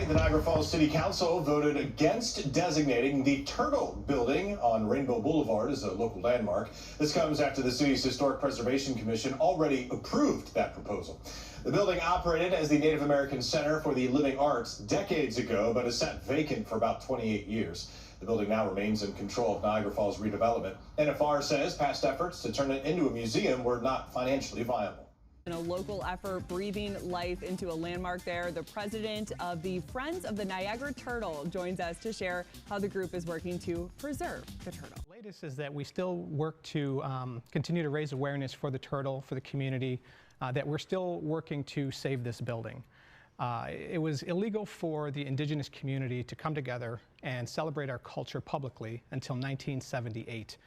the Niagara Falls City Council voted against designating the Turtle Building on Rainbow Boulevard as a local landmark. This comes after the city's Historic Preservation Commission already approved that proposal. The building operated as the Native American Center for the Living Arts decades ago, but has sat vacant for about 28 years. The building now remains in control of Niagara Falls redevelopment. NFR says past efforts to turn it into a museum were not financially viable. In a local effort breathing life into a landmark there, the president of the Friends of the Niagara Turtle joins us to share how the group is working to preserve the turtle. The latest is that we still work to continue to raise awareness for the turtle, for the community, that we're still working to save this building. It was illegal for the indigenous community to come together and celebrate our culture publicly until 1978.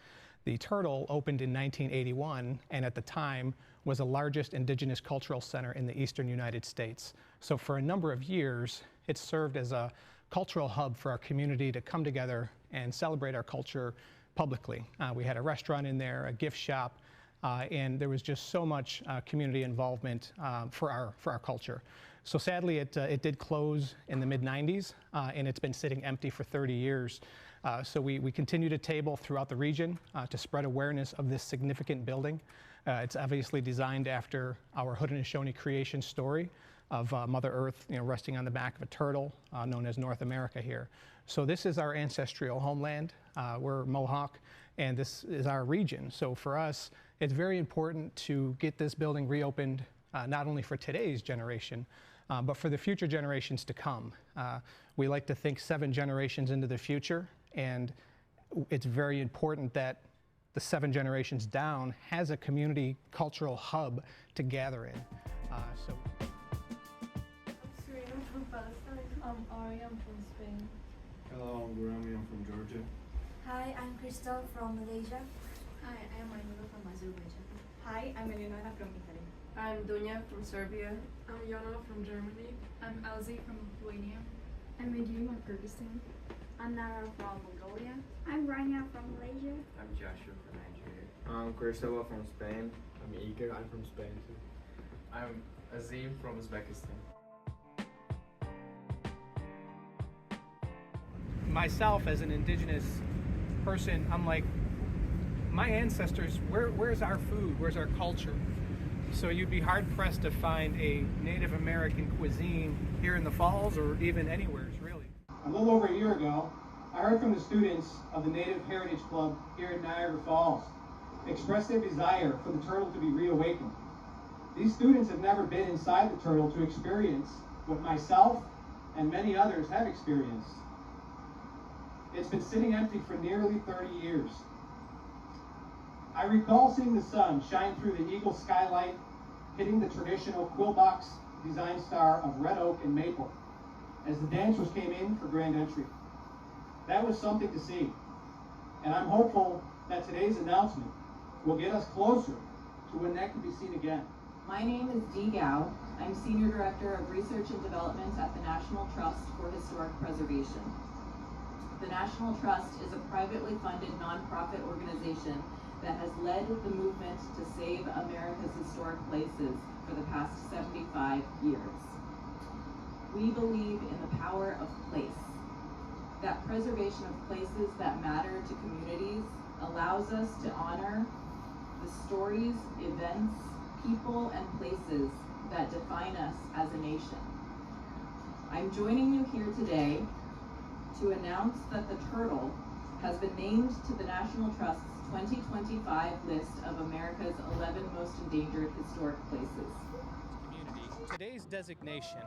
The Turtle opened in 1981 and at the time was the largest indigenous cultural center in the eastern United States. So for a number of years, it served as a cultural hub for our community to come together and celebrate our culture publicly. We had a restaurant in there, a gift shop, and there was just so much community involvement for our culture. So sadly, it did close in the mid-90s, and it's been sitting empty for 30 years. So we continue to table throughout the region to spread awareness of this significant building. It's obviously designed after our Haudenosaunee creation story of Mother Earth, resting on the back of a turtle, known as North America here. So this is our ancestral homeland. We're Mohawk, and this is our region. So for us, it's very important to get this building reopened, not only for today's generation, but for the future generations to come. We like to think 7 generations into the future, and it's very important that the 7 generations down has a community cultural hub to gather in. I'm Serena from Palestine. I'm Ari, I'm from Spain. Hello, I'm Gurami, I'm from Georgia. Hi, I'm Crystal from Malaysia. Hi, I'm Manuela from Azerbaijan. Hi, I'm Eleonora from Italy. I'm Dunya from Serbia. I'm Yana from Germany. I'm Elsie from Lithuania. I'm Medina from Kyrgyzstan. I'm Nara from Mongolia. I'm Rania from Malaysia. I'm Joshua from Nigeria. I'm Cristobal from Spain. I'm Igor, I'm from Spain too. I'm Azim from Uzbekistan. Myself, as an indigenous person, I'm like, my ancestors, where's our food? Where's our culture? So you'd be hard-pressed to find a Native American cuisine here in the Falls or even anywhere, really. A little over a year ago, I heard from the students of the Native Heritage Club here in Niagara Falls express their desire for the turtle to be reawakened. These students have never been inside the turtle to experience what myself and many others have experienced. It's been sitting empty for nearly 30 years. I recall seeing the sun shine through the eagle skylight, hitting the traditional quill box design star of red oak and maple as the dancers came in for grand entry. That was something to see, and I'm hopeful that today's announcement will get us closer to when that can be seen again. My name is Dee Gao. I'm Senior Director of Research and Development at the National Trust for Historic Preservation. The National Trust is a privately funded nonprofit organization that has led the movement to save America's historic places for the past 75 years. We believe in the power of place. That preservation of places that matter to communities allows us to honor the stories, events, people, and places that define us as a nation. I'm joining you here today to announce that the turtle has been named to the National Trust's 2025 list of America's 11 most endangered historic places. Today's designation,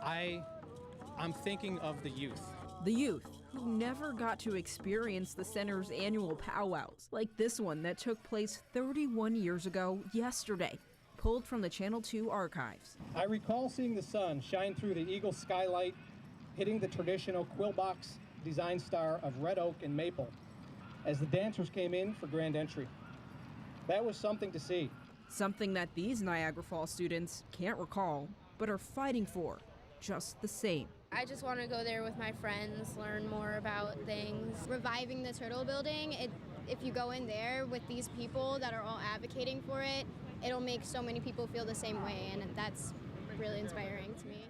I'm thinking of the youth. The youth who never got to experience the center's annual powwows, like this one that took place 31 years ago yesterday, pulled from the Channel 2 archives. I recall seeing the sun shine through the eagle skylight, hitting the traditional quill box design star of red oak and maple as the dancers came in for grand entry. That was something to see. Something that these Niagara Falls students can't recall, but are fighting for just the same. I just want to go there with my friends, learn more about things. Reviving the turtle building, if you go in there with these people that are all advocating for it, it'll make so many people feel the same way, and that's really inspiring to me.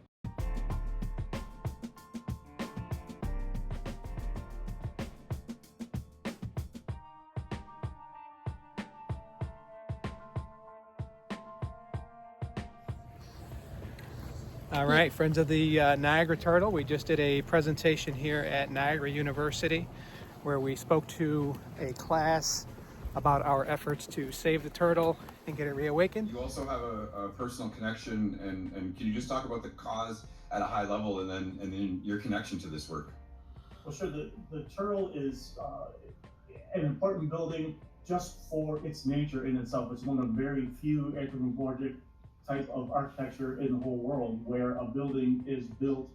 All right, friends of the Niagara Turtle, we just did a presentation here at Niagara University where we spoke to a class about our efforts to save the turtle and get it reawakened. You also have a personal connection, and can you just talk about the cause at a high level and then your connection to this work? Well, sure. The turtle is an important building just for its nature in itself. It's one of very few anthropomorphic type of architecture in the whole world where a building is built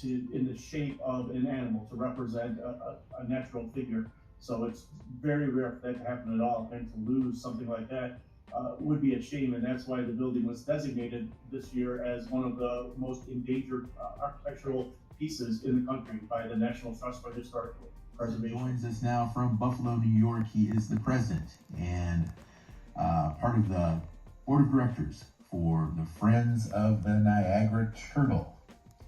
in the shape of an animal to represent a natural figure. So it's very rare for that to happen at all, and to lose something like that would be a shame, and that's why the building was designated this year as one of the most endangered architectural pieces in the country by the National Trust for Historic Preservation. Joins us now from Buffalo, New York. He is the president and part of the board of directors for the Friends of the Niagara Turtle.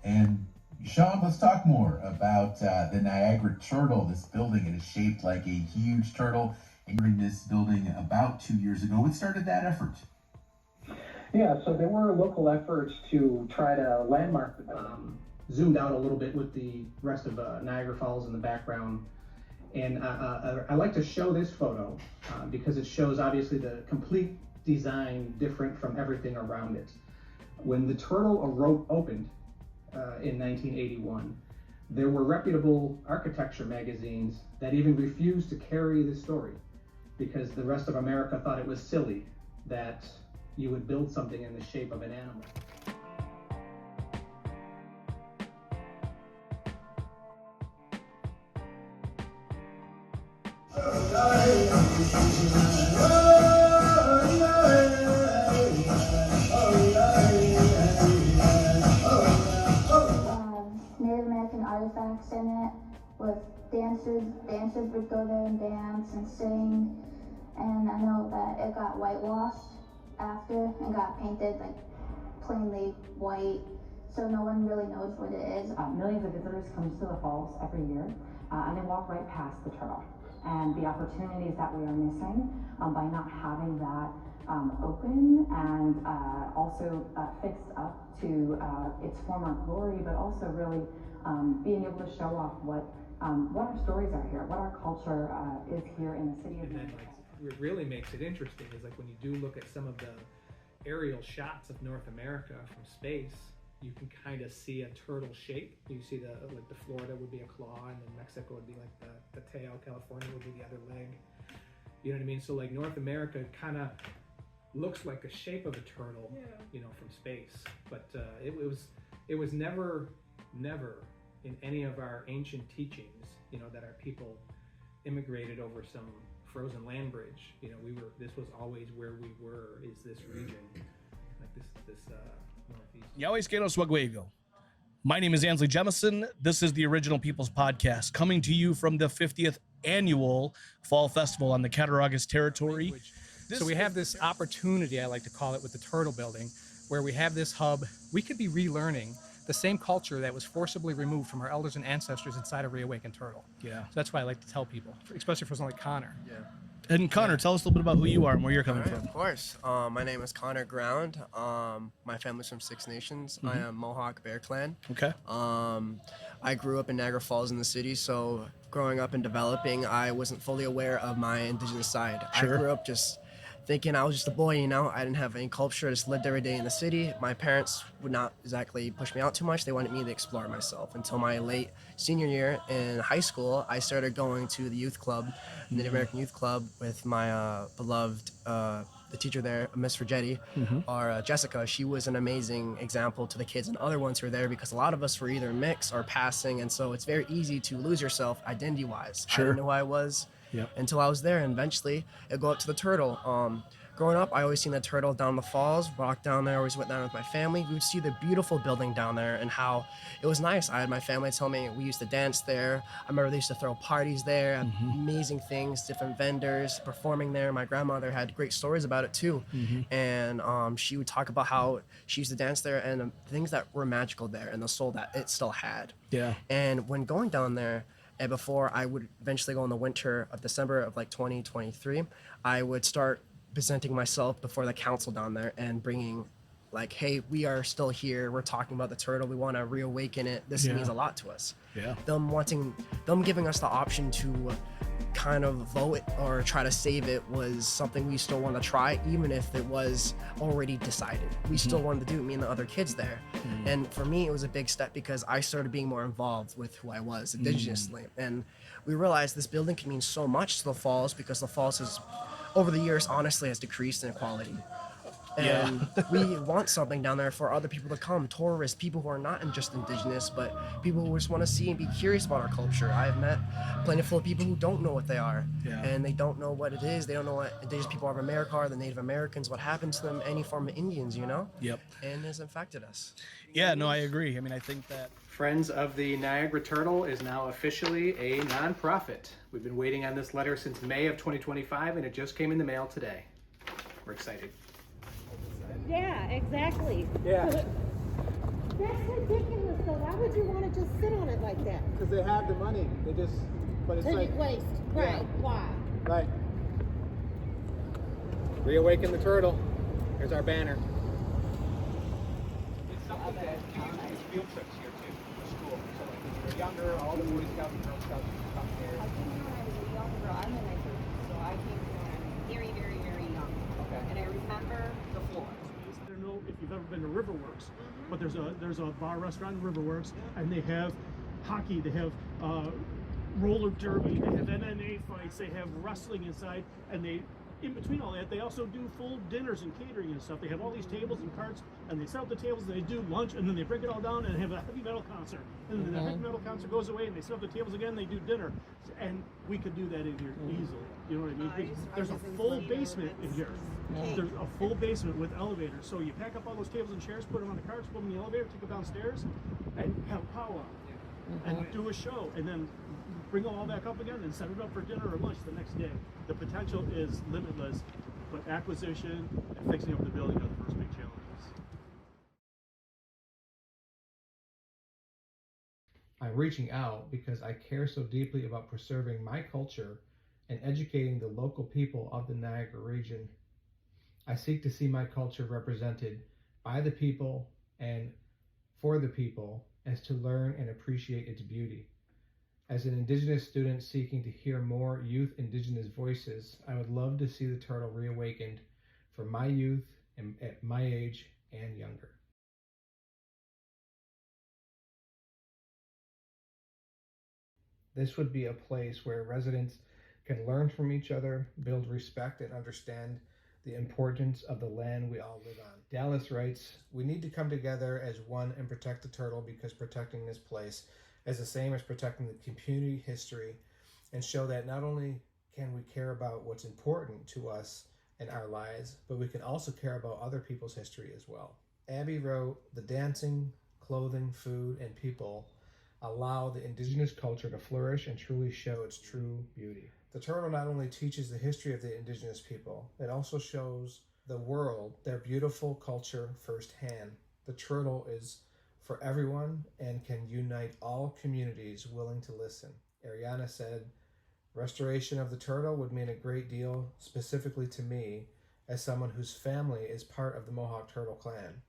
And Sean, let's talk more about the Niagara Turtle. This building, it is shaped like a huge turtle. Entering this building about 2 years ago. What started that effort? Yeah, so there were local efforts to try to landmark the building. Zoomed out a little bit with the rest of Niagara Falls in the background. And I like to show this photo because it shows obviously the complete design different from everything around it. When the turtle opened in 1981, there were reputable architecture magazines that even refused to carry the story because the rest of America thought it was silly that you would build something in the shape of an animal. Native American artifacts in it with dancers. Dancers would go there and dance and sing. And I know that it got whitewashed after and got painted like plainly white, so no one really knows what it is. Millions of visitors come to the falls every year, and they walk right past the turtle. And the opportunities that we are missing by not having that open and also fixed up to its former glory, but also really being able to show off what our stories are here, what our culture is here in the city of Niagara. What really makes it interesting is like when you do look at some of the aerial shots of North America from space, you can kind of see a turtle shape. You see the Florida would be a claw, and then Mexico would be like the tail, California would be the other leg. You know what I mean? So like North America kind of looks like the shape of a turtle, you know, from space. But it was never in any of our ancient teachings, you know, that our people immigrated over some frozen land bridge. You know, this was always where we were, is this region, like this northeast. Yahweh Swagwego. My name is Ansley Jemison. This is the Original Peoples Podcast, coming to you from the 50th annual Fall Festival on the Cattaraugus territory. So we have this opportunity, I like to call it, with the Turtle Building, where we have this hub. We could be relearning the same culture that was forcibly removed from our elders and ancestors inside a reawakened turtle. Yeah. So that's why I like to tell people, especially for someone like Connor. Yeah. And Connor, tell us a little bit about who you are and where you're coming from. Of course. My name is Connor Ground. My family's from Six Nations. I am Mohawk Bear Clan. Okay. I grew up in Niagara Falls in the city, so growing up and developing, I wasn't fully aware of my indigenous side. Sure. I grew up just thinking I was just a boy, you know. I didn't have any culture. I just lived every day in the city. My parents would not exactly push me out too much. They wanted me to explore myself. Until my late senior year in high school, I started going to the youth club, Native American Youth Club, with my beloved the teacher there, Miss Rigetti, or Jessica. She was an amazing example to the kids and other ones who were there, because a lot of us were either mixed or passing, and so it's very easy to lose yourself identity-wise. Sure. I didn't know who I was. Yep. Until I was there, and eventually it'd go up to the turtle. Growing up, I always seen the turtle down the falls, walked down there, always went down with my family. We would see the beautiful building down there and how it was nice. I had my family tell me we used to dance there. I remember they used to throw parties there, amazing things, different vendors performing there. My grandmother had great stories about it too. And she would talk about how she used to dance there and things that were magical there and the soul that it still had. Yeah. And when going down there, and before I would eventually go in the winter of December of like 2023, I would start presenting myself before the council down there and bringing like, hey, we are still here, we're talking about the turtle, we want to reawaken it, this means a lot to us. Them giving us the option to kind of vote or try to save it was something we still want to try, even if it was already decided. We still wanted to do it, me and the other kids there. And for me, it was a big step because I started being more involved with who I was indigenously. And we realized this building can mean so much to the Falls, because the Falls has, over the years, honestly has decreased in quality. And we want something down there for other people to come, tourists, people who are not just indigenous, but people who just want to see and be curious about our culture. I've met plenty of people who don't know what they are, and they don't know what it is. They don't know what indigenous people of America are, the Native Americans, what happened to them, any form of Indians, you know? And it's infected us. Yeah, no, I agree. I mean, I think that Friends of the Niagara Turtle is now officially a nonprofit. We've been waiting on this letter since May of 2025, and it just came in the mail today. We're excited. Yeah, exactly. Yeah. That's ridiculous, though. Why would you want to just sit on it like that? Because they have the money. They just, but it's like waste. Right. Why? Right. Reawaken the turtle. Here's our banner. It's something that it's field trips here too, for school. So like when you're younger, all the Boy Scouts and Girl Scouts come here. I came when I was a young girl. I'm in my 30s, so I came when I was very, very, very young. Okay. And I remember the floor. I don't know if you've ever been to Riverworks, but there's a bar restaurant in Riverworks, and they have hockey, they have roller derby, they have MMA fights, they have wrestling inside, and they, in between all that, they also do full dinners and catering and stuff. They have all these tables and carts, and they set up the tables, and they do lunch, and then they break it all down and have a heavy metal concert. And then the heavy metal concert goes away, and they set up the tables again, and they do dinner. And we could do that in here easily. You know what I mean? There's a full basement in here. There's a full basement with elevators. So you pack up all those tables and chairs, put them on the carts, put them in the elevator, take them downstairs, and have a powwow. And do a show, and then bring them all back up again and set it up for dinner or lunch the next day. The potential is limitless, but acquisition and fixing up the building are the first big challenges. I'm reaching out because I care so deeply about preserving my culture and educating the local people of the Niagara region. I seek to see my culture represented by the people and for the people, as to learn and appreciate its beauty. As an Indigenous student seeking to hear more youth Indigenous voices, I would love to see the turtle reawakened for my youth and at my age and younger. This would be a place where residents can learn from each other, build respect, and understand the importance of the land we all live on. Dallas writes, "We need to come together as one and protect the turtle, because protecting this place is the same as protecting the community history, and show that not only can we care about what's important to us in our lives, but we can also care about other people's history as well." Abby wrote, "The dancing, clothing, food, and people allow the Indigenous culture to flourish and truly show its true beauty." The turtle not only teaches the history of the Indigenous people, it also shows the world their beautiful culture firsthand. The turtle is for everyone and can unite all communities willing to listen. Ariana said, "Restoration of the turtle would mean a great deal, specifically to me, as someone whose family is part of the Mohawk Turtle Clan.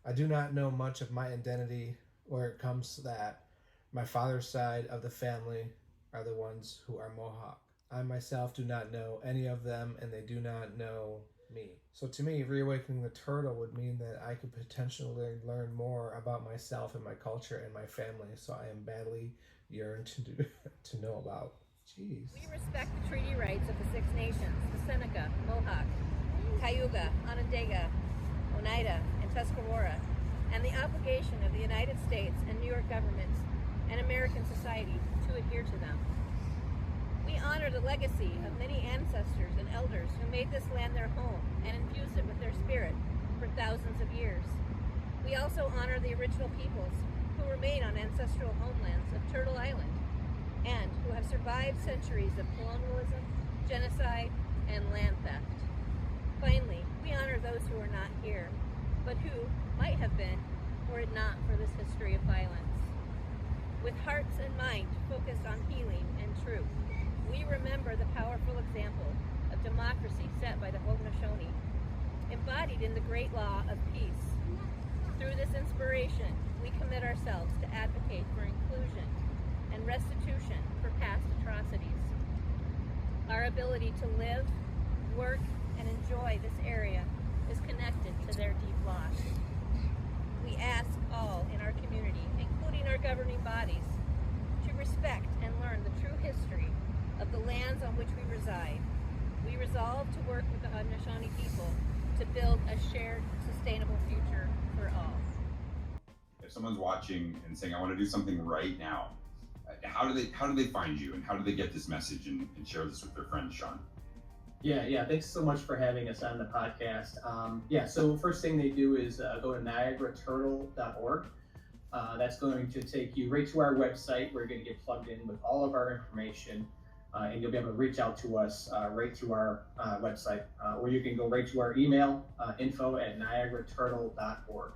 I do not know much of my identity where it comes to that. My father's side of the family are the ones who are Mohawk. I myself do not know any of them, and they do not know me. So to me, reawakening the turtle would mean that I could potentially learn more about myself and my culture and my family, so I am badly yearned to know about." Jeez. We respect the treaty rights of the Six Nations, the Seneca, Mohawk, Cayuga, Onondaga, Oneida, and Tuscarora, and the obligation of the United States and New York governments and American society to adhere to them. We honor the legacy of many ancestors and elders who made this land their home and infused it with their spirit for thousands of years. We also honor the original peoples who remain on ancestral homelands of Turtle Island and who have survived centuries of colonialism, genocide, and land theft. Finally, we honor those who are not here, but who might have been were it not for this history of violence. With hearts and mind focused on healing and truth, we remember the powerful example of democracy set by the Haudenosaunee, embodied in the great law of peace, Through this inspiration, we commit ourselves to advocate for inclusion and restitution for past atrocities. Our ability to live, work, and enjoy this area is connected to their deep loss. We ask all in our community, including our governing bodies, to respect and learn the true history of the lands on which we reside. We resolve to work with the Haudenosaunee people to build a shared, sustainable future for all. If someone's watching and saying, I want to do something right now, how do they find you, and how do they get this message and share this with their friends, Sean? Yeah. Thanks so much for having us on the podcast. So first thing they do is go to niagaraturtle.org. That's going to take you right to our website. We're going to get plugged in with all of our information, and you'll be able to reach out to us right through our website, or you can go right to our email, info@niagaraturtle.org.